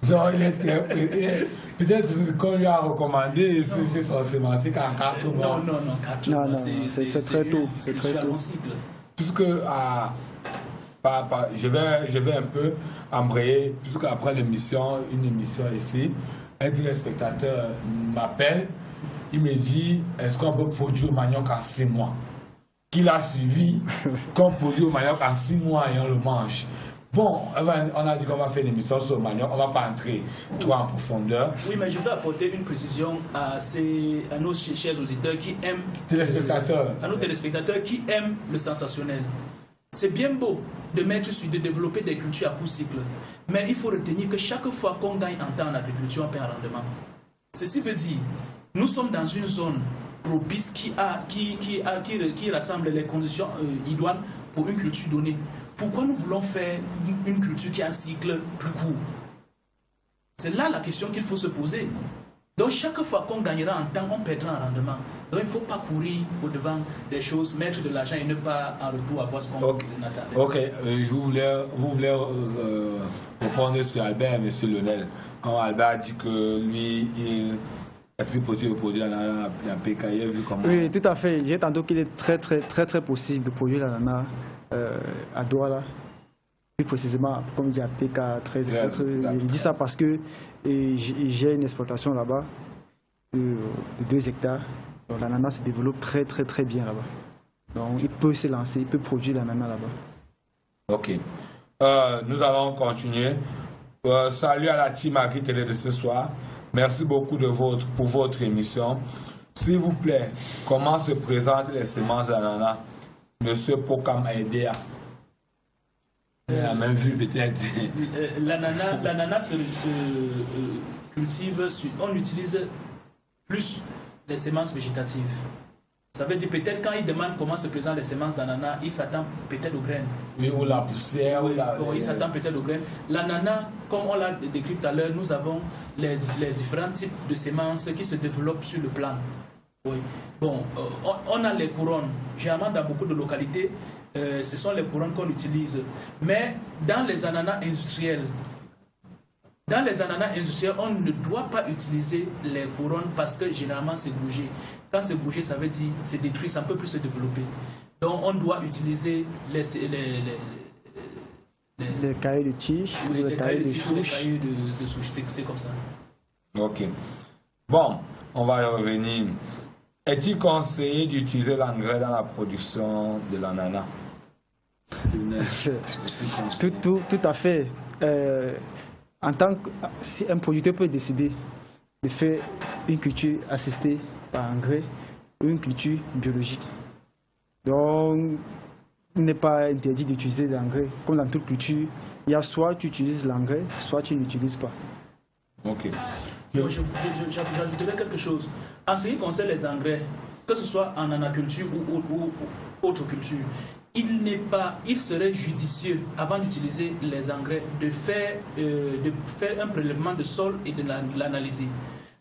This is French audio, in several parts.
Genre, il est très... Peut-être qu'on lui a recommandé, c'est son sémancier qu'en 4 mois. Non, 4 mois. Non, c'est très tôt. C'est très tôt. Puisque je vais un peu embrayer, puisque après l'émission, une émission ici, un téléspectateur m'appelle, il me dit, est-ce qu'on peut produire le manioc en 6 mois? Qu'il a suivi, qu'on produit le manioc en 6 mois et on le mange. Bon, on a dit qu'on va faire une émission sur le manioc, on ne va pas entrer trop en profondeur. Oui, mais je veux apporter une précision à nos chers auditeurs qui aiment... Téléspectateurs. À nos téléspectateurs qui aiment le sensationnel. C'est bien beau de développer des cultures à court cycle, mais il faut retenir que chaque fois qu'on gagne en temps en agriculture, on perd un rendement. Ceci veut dire, nous sommes dans une zone propice qui rassemble les conditions idoines pour une culture donnée. Pourquoi nous voulons faire une culture qui a un cycle plus court? C'est là la question qu'il faut se poser. Donc chaque fois qu'on gagnera en temps, on perdra en rendement. Donc il ne faut pas courir au-devant des choses, mettre de l'argent et ne pas en retour avoir ce qu'on attendait. Ok, vous voulez répondre sur Albert et M. Lionel. Quand Albert a dit que lui, est-ce qu'il peut produire l'ananas à PKI, vu comment... Oui, tout à fait. J'ai tantôt qu'il est très possible de produire l'ananas à Douala. Plus précisément, comme il dit à PK13. Je dis ça parce que j'ai une exploitation là-bas de 2 hectares. Donc l'ananas se développe très bien là-bas. Donc il peut se lancer, il peut produire l'ananas là-bas. Ok. Nous allons continuer. Salut à la team Agri Télé de ce soir. Merci beaucoup pour votre émission. S'il vous plaît, comment se présentent les semences d'ananas? Monsieur Pokam Aidea. La même vue peut-être. L'ananas se cultive, on utilise plus les semences végétatives. Ça veut dire peut-être quand il demande comment se présentent les semences d'ananas, il s'attend peut-être aux graines. Oui, ou la poussière. Oui, il s'attend peut-être aux graines. L'ananas, comme on l'a décrit tout à l'heure, nous avons les différents types de semences qui se développent sur le plan. Oui. Bon, on a les couronnes. Généralement, dans beaucoup de localités, ce sont les couronnes qu'on utilise. Mais dans les ananas industriels, on ne doit pas utiliser les couronnes parce que généralement c'est bougé. Quand c'est bougé, ça veut dire c'est détruit, ça ne peut plus se développer. Donc on doit utiliser les cahiers de tige, oui, les cahiers de souche. C'est comme ça. Ok. Bon, on va y revenir. Est-il conseillé d'utiliser l'engrais dans la production de l'ananas? Tout à fait. En tant que si un producteur peut décider de faire une culture assistée par engrais ou une culture biologique. Donc, il n'est pas interdit d'utiliser l'engrais. Comme dans toute culture, il y a soit tu utilises l'engrais, soit tu n'utilises pas. Ok. J'ajouterais quelque chose. En ce qui concerne les engrais, que ce soit en anaculture ou autre culture, il serait judicieux, avant d'utiliser les engrais, de faire un prélèvement de sol et de l'analyser.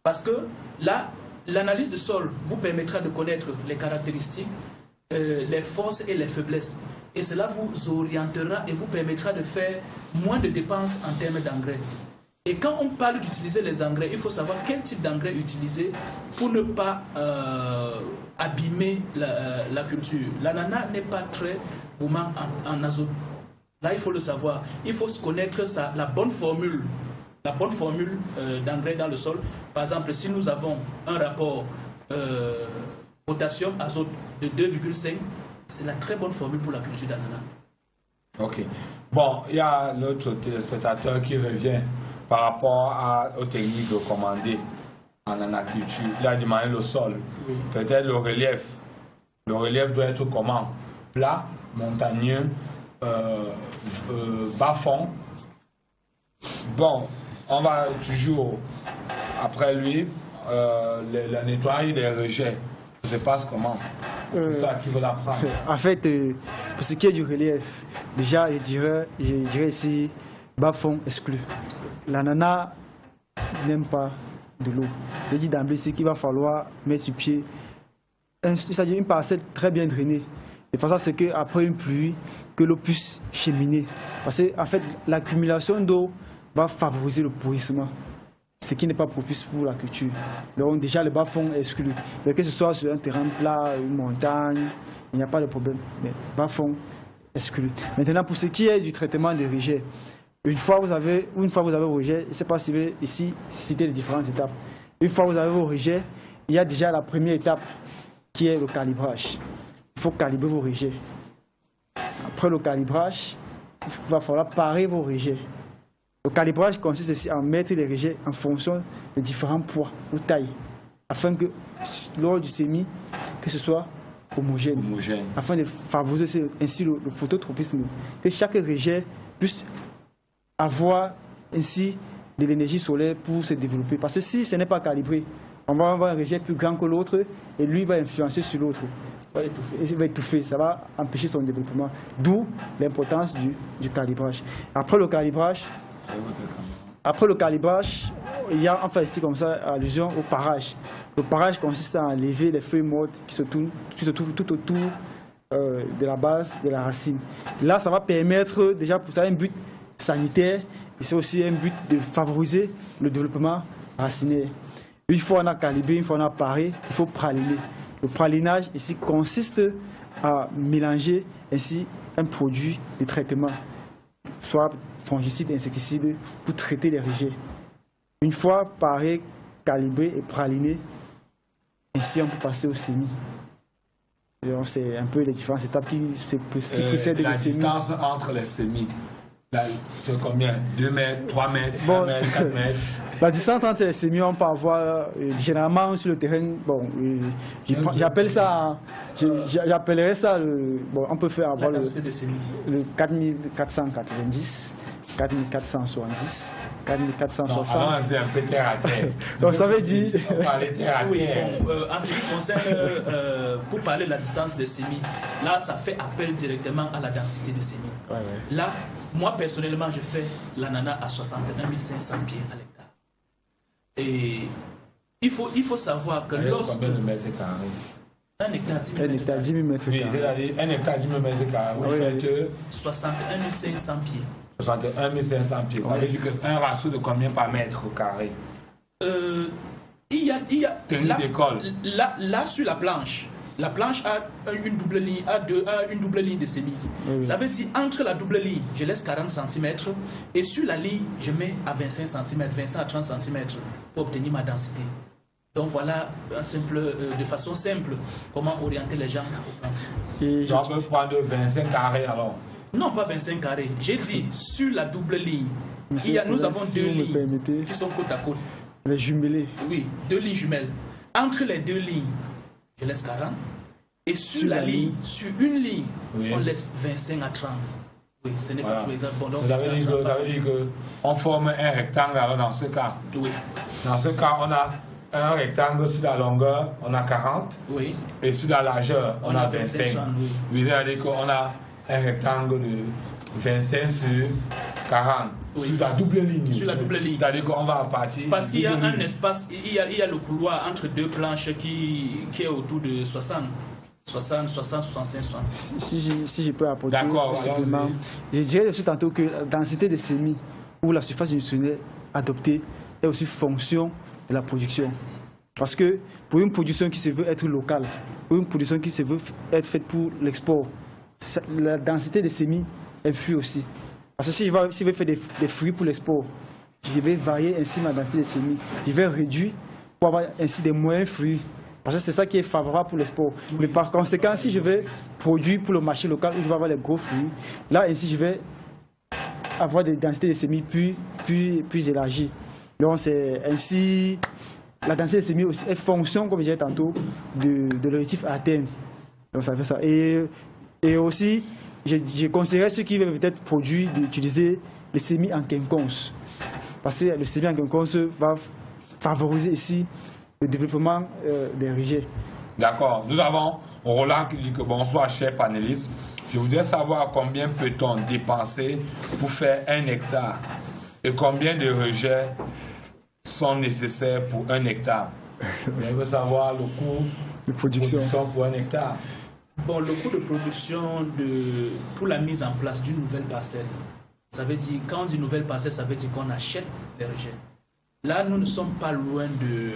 Parce que là, l'analyse de sol vous permettra de connaître les caractéristiques, les forces et les faiblesses. Et cela vous orientera et vous permettra de faire moins de dépenses en termes d'engrais. Et quand on parle d'utiliser les engrais, il faut savoir quel type d'engrais utiliser pour ne pas abîmer la culture. L'ananas n'est pas très gourmand en azote. Là, il faut le savoir. Il faut se connaître la bonne formule d'engrais dans le sol. Par exemple, si nous avons un rapport potassium-azote de 2,5, c'est la très bonne formule pour la culture d'ananas. Ok. Bon, il y a l'autre téléspectateur qui revient par rapport aux techniques recommandées en anaculture. Il a demandé le sol. Oui. Peut-être le relief. Le relief doit être comment? Plat, montagneux, bas-fond. Bon, on va toujours, après lui, le nettoyer des rejets. Ça se passe comment? C'est ça qu'il faut l'apprendre. En fait, pour ce qui est du relief, déjà, je dirais ici, bas-fond exclu. L'ananas n'aime pas de l'eau. Je dis d'emblée ici qu'il va falloir mettre sur pied une parcelle très bien drainée. De façon à ce qu'après une pluie, que l'eau puisse cheminer. Parce qu'en fait, l'accumulation d'eau va favoriser le pourrissement, ce qui n'est pas propice pour la culture. Donc déjà le bas-fond est exclu. Mais que ce soit sur un terrain plat, une montagne, il n'y a pas de problème. Mais bas-fond exclu. Maintenant pour ce qui est du traitement des rejets, une fois vous avez vos rejets, je ne sais pas si vous avez ici citer les différentes étapes. Une fois que vous avez vos rejets, il y a déjà la première étape qui est le calibrage. Il faut calibrer vos rejets. Après le calibrage, il va falloir parer vos rejets. Le calibrage consiste aussi à mettre les rejets en fonction de différents poids ou tailles, afin que lors du semis, que ce soit homogène. Afin de favoriser ainsi le phototropisme, que chaque rejet puisse avoir ainsi de l'énergie solaire pour se développer. Parce que si ce n'est pas calibré, on va avoir un rejet plus grand que l'autre et lui va influencer sur l'autre. Il va étouffer, ça va empêcher son développement. D'où l'importance du calibrage. Après le calibrage, il y a enfin ici comme ça allusion au parage. Le parage consiste à enlever les feuilles mortes qui se trouvent tout autour de la base de la racine. Là, ça va permettre déjà pour ça un but sanitaire et c'est aussi un but de favoriser le développement racinaire. Une fois on a calibré, une fois on a paré, il faut praliner. Le pralinage ici consiste à mélanger ainsi un produit de traitement, soit fongicide, insecticide, pour traiter les rejets. Une fois paré, calibré et praliné, ainsi on peut passer au semis. C'est un peu les différentes étapes qui précèdent le semis. La distance entre les semis, c'est combien? 2 mètres, 3 mètres, 1 mètre, 4 mètres? La distance entre les semis, on peut avoir généralement sur le terrain, bon, j'appelle ça, j'appellerais ça, on peut faire avoir le 4490, 4470, 4460. Non, c'est un peu terre à terre. Donc ça veut dire... On parlait terre à terre. En ce qui concerne, pour parler de la distance des semis, là, ça fait appel directement à la densité de semis. Là, moi, personnellement, je fais l'ananas à 61 500 pieds à l'hectare. Et il faut savoir que lorsque... Combien de mètres carrés? Un hectare 10 000 mètres carrés. Oui, c'est-à-dire un hectare 10 mètres carrés. Vous faites 61 500 pieds. 61 500 pieds. Ça veut dire que c'est un ratio de combien par mètre carré? Il y a tenue d'école. Là, sur la planche a une double ligne, a une double ligne de semis. Oui. Ça veut dire entre la double ligne, je laisse 40 cm et sur la ligne, je mets à 25 cm, 25 à 30 cm pour obtenir ma densité. Donc voilà de façon simple comment orienter les gens au planting. On peut prendre 25 carrés alors? Non, pas 25 carrés. J'ai dit sur la double ligne. Nous avons deux lignes qui sont côte à côte. Les jumelés. Oui, 2 lignes jumelles. Entre les 2 lignes, je laisse 40. Et sur la ligne, sur une ligne, oui, on laisse 25 à 30. Oui, ce n'est pas tout exact. Bon, donc, ça veut dire qu'on forme un rectangle alors dans ce cas. Oui. Dans ce cas, on a un rectangle sur la longueur, on a 40. Oui. Et sur la largeur, on a 25. 30, oui. Vous allez dire qu'on a un rectangle de 25 sur 40. Oui. Sur la double ligne. Sur la double ligne. C'est-à-dire qu'on va partir. Parce qu'il y a un espace, il y a le couloir entre deux planches qui est autour de 60, 65, 60. Si je peux apporter un supplément, je dirais aussi tantôt que la densité de semis ou la surface industrielle adoptée est aussi fonction de la production. Parce que pour une production qui se veut être locale, pour une production qui se veut être faite pour l'export, la densité des semis influe aussi. Parce que si je veux faire des fruits pour l'export, je vais varier ainsi ma densité des semis. Je vais réduire pour avoir ainsi des moyens fruits. Parce que c'est ça qui est favorable pour l'export. Mais par conséquent, si je vais produire pour le marché local où je vais avoir les gros fruits, là ainsi je vais avoir des densités de semis plus élargies. Donc c'est ainsi, la densité de semis aussi est fonction, comme je disais tantôt, de l'objectif à atteindre. Donc ça fait ça. Et aussi, je conseillerais ceux qui veulent peut-être produire d'utiliser le semis en quinconce. Parce que le semis en quinconce va favoriser ici le développement des rejets. D'accord. Nous avons Roland qui dit que bonsoir, chers panélistes. Je voudrais savoir combien peut-on dépenser pour faire 1 hectare et combien de rejets sont nécessaires pour 1 hectare. Je veux savoir le coût de production pour 1 hectare. Bon, le coût de production pour la mise en place d'une nouvelle parcelle Ça veut dire, quand on dit nouvelle parcelle, ça veut dire qu'on achète les rejets. Là, nous ne sommes pas loin de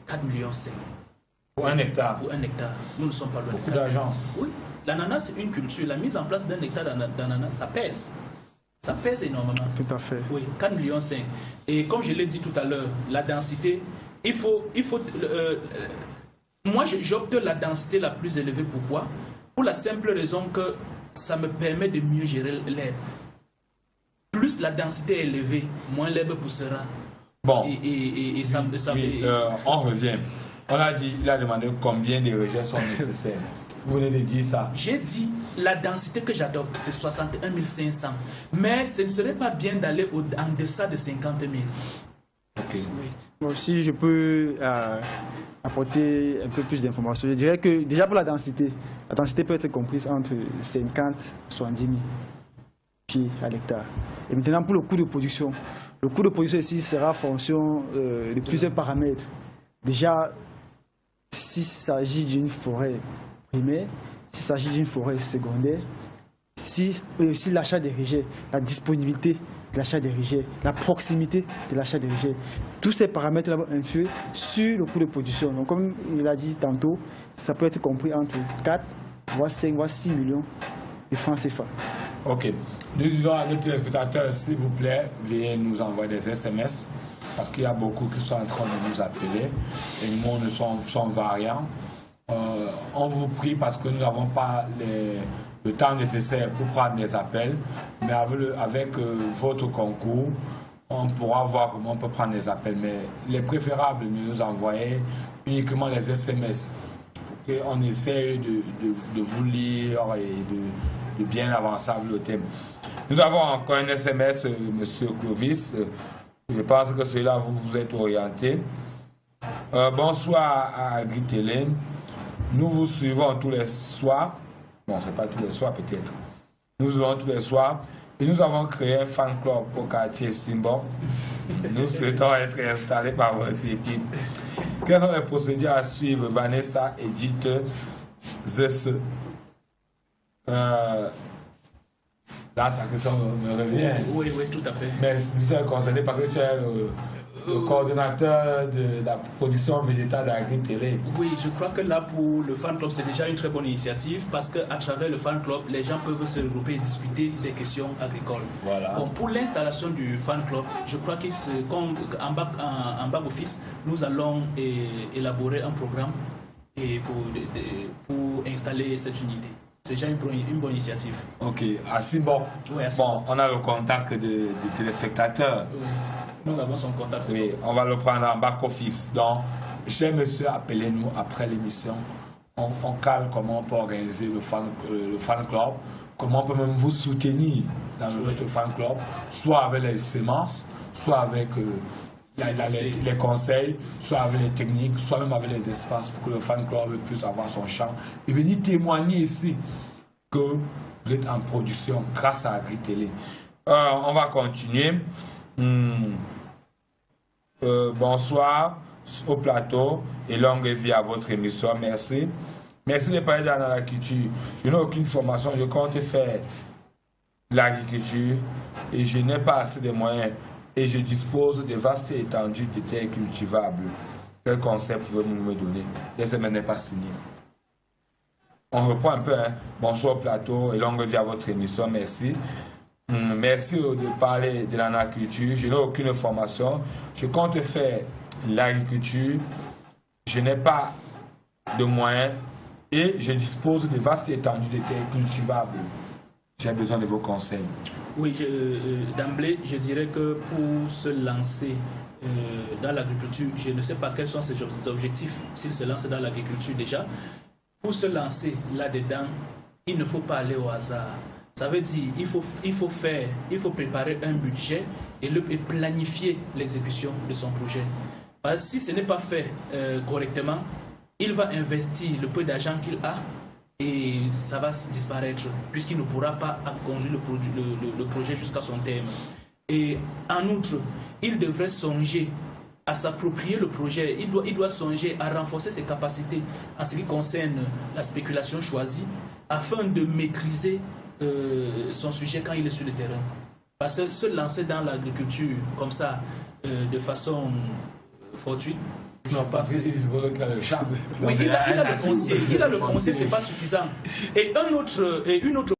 4,5 millions. Pour 1 hectare. Pour 1 hectare. Nous ne sommes pas loin. Beaucoup d'argent. Oui. L'ananas, c'est une culture. La mise en place d'un hectare d'ananas, ça pèse. Ça pèse énormément. Tout à fait. Oui, 4,5 millions. Et comme je l'ai dit tout à l'heure, la densité, moi, j'opte la densité la plus élevée. Pourquoi? Pour la simple raison que ça me permet de mieux gérer l'herbe. Plus la densité est élevée, moins l'herbe poussera. Bon, On revient. On a dit, il a demandé combien de rejets sont nécessaires. Vous venez de dire ça. J'ai dit, la densité que j'adopte, c'est 61 500. Mais ce ne serait pas bien d'aller en deçà de 50 000. Ok. Oui. Bon, si je peux apporter un peu plus d'informations, je dirais que déjà pour la densité peut être comprise entre 50 et 70 000 pieds à l'hectare. Et maintenant pour le coût de production ici sera en fonction de plusieurs paramètres. Déjà, s'il s'agit d'une forêt primaire, s'il s'agit d'une forêt secondaire, si l'achat des rejets, la disponibilité de l'achat des rejets, la proximité de l'achat des rejets, tous ces paramètres-là vont influer sur le coût de production. Donc comme il a dit tantôt, ça peut être compris entre 4, voire 5, voire 6 millions de francs CFA. Ok. Nous disons à nos téléspectateurs, s'il vous plaît, veuillez nous envoyer des SMS parce qu'il y a beaucoup qui sont en train de nous appeler et nous, nous sommes variants. On vous prie parce que nous n'avons pas le temps nécessaire pour prendre des appels, mais avec votre concours, on pourra voir comment on peut prendre des appels. Mais il est préférable de nous envoyer uniquement les SMS pour qu'on essaye de vous lire et de bien avancer avec le thème. Nous avons encore un SMS, Monsieur Clovis. Je pense que celui-là, vous êtes orienté. Bonsoir à Agri-Télé. Nous vous suivons tous les soirs. Bon, c'est pas tous les soirs peut-être. Nous vous suivons tous les soirs. Et nous avons créé un fan club au quartier Simbo. Nous souhaitons être installés par votre équipe. Quelles sont les procédures à suivre, Vanessa, Edith, Zesse? Là, sa question me revient. Oui, tout à fait. Mais vous êtes concerné parce que tu es le coordonnateur de la production végétale d'Agri-Télé. Oui, je crois que là, pour le fan club, c'est déjà une très bonne initiative parce qu'à travers le fan club, les gens peuvent se regrouper et discuter des questions agricoles. Voilà. Bon, pour l'installation du fan club, je crois qu'en back office, nous allons élaborer un programme pour installer cette unité. C'est déjà une bonne initiative. Ok, à Simbo. Oui, à Simbo. Bon, on a le contact des téléspectateurs. Oui. Nous avons son contact. Oui, on va le prendre en back-office. Donc, chers monsieur, appelez-nous après l'émission. On cale comment on peut organiser le fan club, comment on peut même vous soutenir dans notre fan club, soit avec les semences, soit avec les conseils, soit avec les techniques, soit même avec les espaces pour que le fan club puisse avoir son champ et venir témoigner ici que vous êtes en production grâce à Agri-Télé. On va continuer. Bonsoir au plateau et longue vie à votre émission. Merci. Merci de parler de l'agriculture. Je n'ai aucune formation. Je compte faire l'agriculture et je n'ai pas assez de moyens. Et je dispose de vastes étendues de terres cultivables. Quel conseil pouvez-vous me donner? Les semaines n'est pas signé. On reprend un peu. Bonsoir au plateau et longue vie à votre émission. Merci. Merci de parler de l'agriculture. Je n'ai aucune formation. Je compte faire l'agriculture. Je n'ai pas de moyens et je dispose de vastes étendues de terres cultivables. J'ai besoin de vos conseils. Oui, d'emblée, je dirais que pour se lancer dans l'agriculture, je ne sais pas quels sont ses objectifs s'il se lance dans l'agriculture déjà. Pour se lancer là-dedans, il ne faut pas aller au hasard. Ça veut dire il faut préparer un budget et planifier l'exécution de son projet. Parce que si ce n'est pas fait correctement, il va investir le peu d'argent qu'il a et ça va disparaître puisqu'il ne pourra pas conduire le projet jusqu'à son terme. Et en outre, il devrait songer à s'approprier le projet. Il doit songer à renforcer ses capacités en ce qui concerne la spéculation choisie afin de maîtriser son sujet quand il est sur le terrain. Parce que se lancer dans l'agriculture comme ça, de façon fortuite, non, parce qu'il a le charme. Oui, il a le foncier. Il a le foncier, c'est pas suffisant. Et une autre